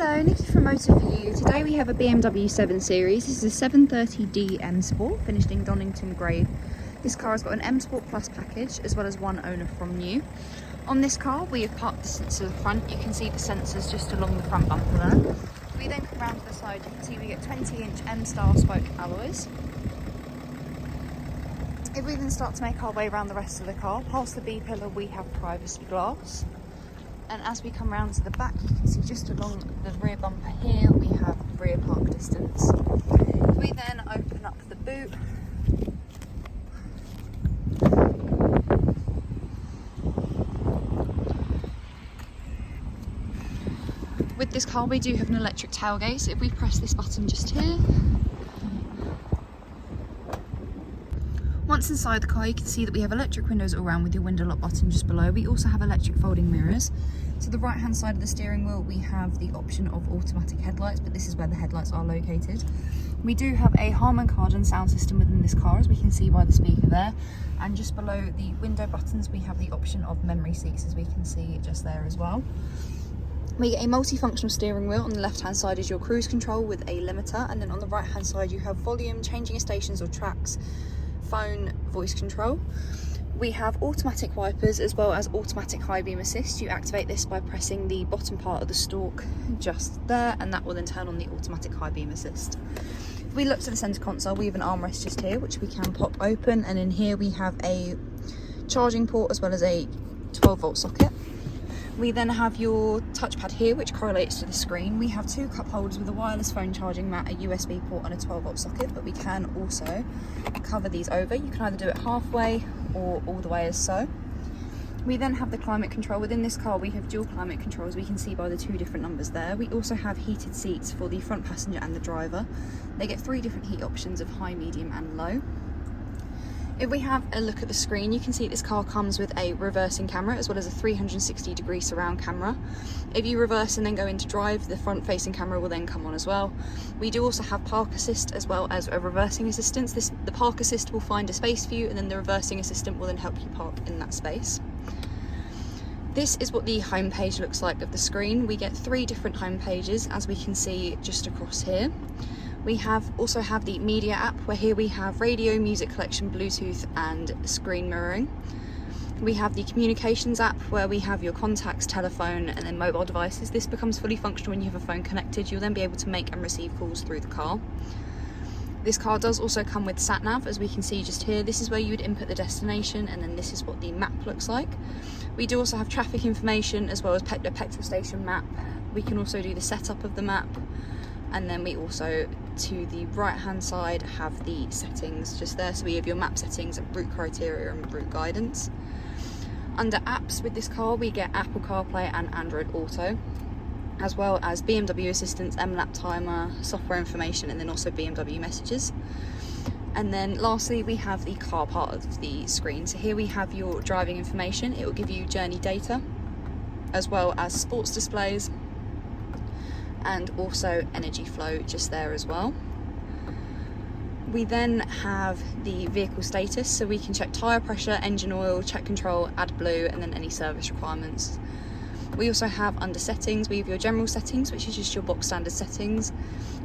Hello, Nikki from Motor For You. Today we have a BMW 7 Series. This is a 730D M Sport, finished in Donington grey. This car has got an M Sport Plus package, as well as one owner from new. On this car, we have parked distance to the front. You can see the sensors just along the front bumper there. If we then come round to the side, you can see we get 20-inch M-Star spoke alloys. If we then start to make our way around the rest of the car, past the B pillar, we have privacy glass. And as we come round to the back, you can see just along the rear bumper here, we have rear park distance. We then open up the boot. With this car, we do have an electric tailgate, so if we press this button just here, once inside the car, you can see that we have electric windows all around with your window lock button just below. We also have electric folding mirrors. To the right hand side of the steering wheel, we have the option of automatic headlights, but this is where the headlights are located. We do have a Harman Kardon sound system within this car, as we can see by the speaker there. And just below the window buttons, we have the option of memory seats, as we can see just there as well. We get a multifunctional steering wheel. On the left hand side is your cruise control with a limiter, and then on the right hand side you have volume, changing of stations or tracks, phone, voice control. We have automatic wipers as well as automatic high beam assist. You activate this by pressing the bottom part of the stalk just there, and that will then turn on the automatic high beam assist. If we look to the centre console, we have an armrest just here which we can pop open, and in here we have a charging port as well as a 12-volt socket. We then have your touchpad here, which correlates to the screen. We have two cup holders with a wireless phone charging mat, a USB port and a 12-volt socket, but we can also cover these over. You can either do it halfway or all the way as so. We then have the climate control. Within this car, we have dual climate controls. We can see by the two different numbers there. We also have heated seats for the front passenger and the driver. They get three different heat options of high, medium and low. If we have a look at the screen, you can see this car comes with a reversing camera as well as a 360-degree surround camera. If you reverse and then go into drive, the front-facing camera will then come on as well. We do also have park assist as well as a reversing assistance. The park assist will find a space for you, and then the reversing assistant will then help you park in that space. This is what the home page looks like of the screen. We get three different home pages, as we can see just across here. We also have the media app, where here we have radio, music collection, Bluetooth and screen mirroring. We have the communications app, where we have your contacts, telephone and then mobile devices. This becomes fully functional when you have a phone connected. You'll then be able to make and receive calls through the car. This car does also come with sat-nav, as we can see just here. This is where you would input the destination, and then this is what the map looks like. We do also have traffic information as well as the petrol station map. We can also do the setup of the map. And then we also, to the right hand side, have the settings just there. So we have your map settings, route criteria and route guidance. Under apps with this car, we get Apple CarPlay and Android Auto, as well as BMW Assistance, M-Lap Timer, software information, and then also BMW messages. And then lastly, we have the car part of the screen. So here we have your driving information. It will give you journey data, as well as sports displays, and also energy flow just there as well. We then have the vehicle status, so we can check tyre pressure, engine oil, check control, AdBlue, and then any service requirements. We also have under settings, we have your general settings, which is just your box standard settings.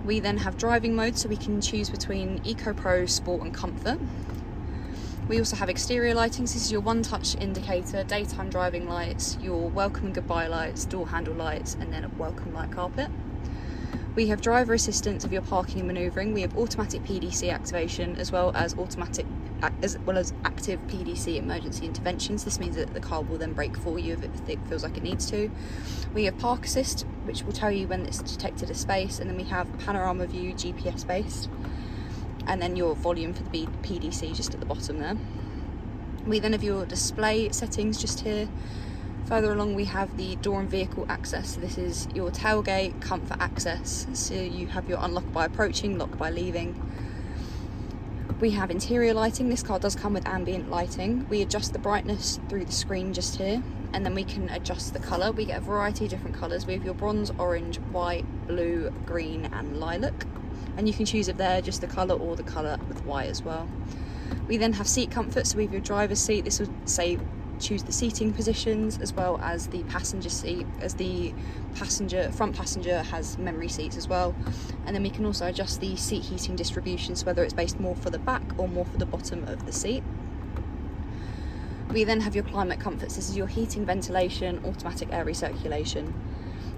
We then have driving mode, so we can choose between Eco Pro, Sport and Comfort. We also have exterior lighting, so this is your one-touch indicator, daytime driving lights, your welcome and goodbye lights, door handle lights, and then a welcome light carpet. We have driver assistance of your parking and manoeuvring. We have automatic PDC activation as well as active PDC emergency interventions. This means that the car will then brake for you if it feels like it needs to. We have park assist, which will tell you when it's detected a space, and then we have panorama view, GPS based, and then your volume for the PDC just at the bottom there. We then have your display settings just here. Further along we have the door and vehicle access. So this is your tailgate, comfort access. So you have your unlock by approaching, lock by leaving. We have interior lighting. This car does come with ambient lighting. We adjust the brightness through the screen just here, and then we can adjust the colour. We get a variety of different colours. We have your bronze, orange, white, blue, green and lilac. And you can choose if they're just the colour or the colour with white as well. We then have seat comfort, so we have your driver's seat. This will say choose the seating positions as well as the passenger seat, as the front passenger has memory seats as well. And then we can also adjust the seat heating distribution, so whether it's based more for the back or more for the bottom of the seat. We then have your climate comforts. This is your heating, ventilation, automatic air recirculation.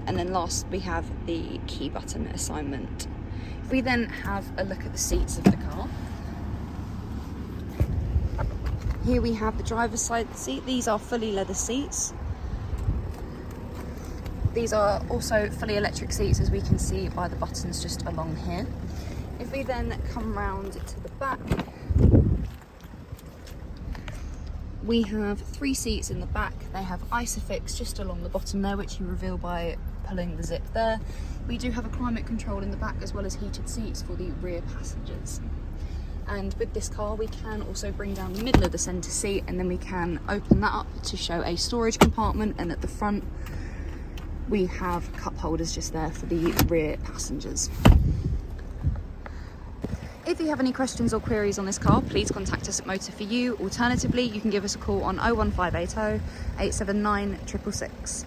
And then last we have the key button assignment. If we then have a look at the seats of the car, here we have the driver's side seat. These are fully leather seats. These are also fully electric seats, as we can see by the buttons just along here. If we then come round to the back, we have 3 seats in the back. They have Isofix just along the bottom there, which you reveal by pulling the zip there. We do have a climate control in the back as well as heated seats for the rear passengers. And with this car we can also bring down the middle of the centre seat, and then we can open that up to show a storage compartment, and at the front we have cup holders just there for the rear passengers. If you have any questions or queries on this car, please contact us at Motor For You. Alternatively, you can give us a call on 01580 879 666.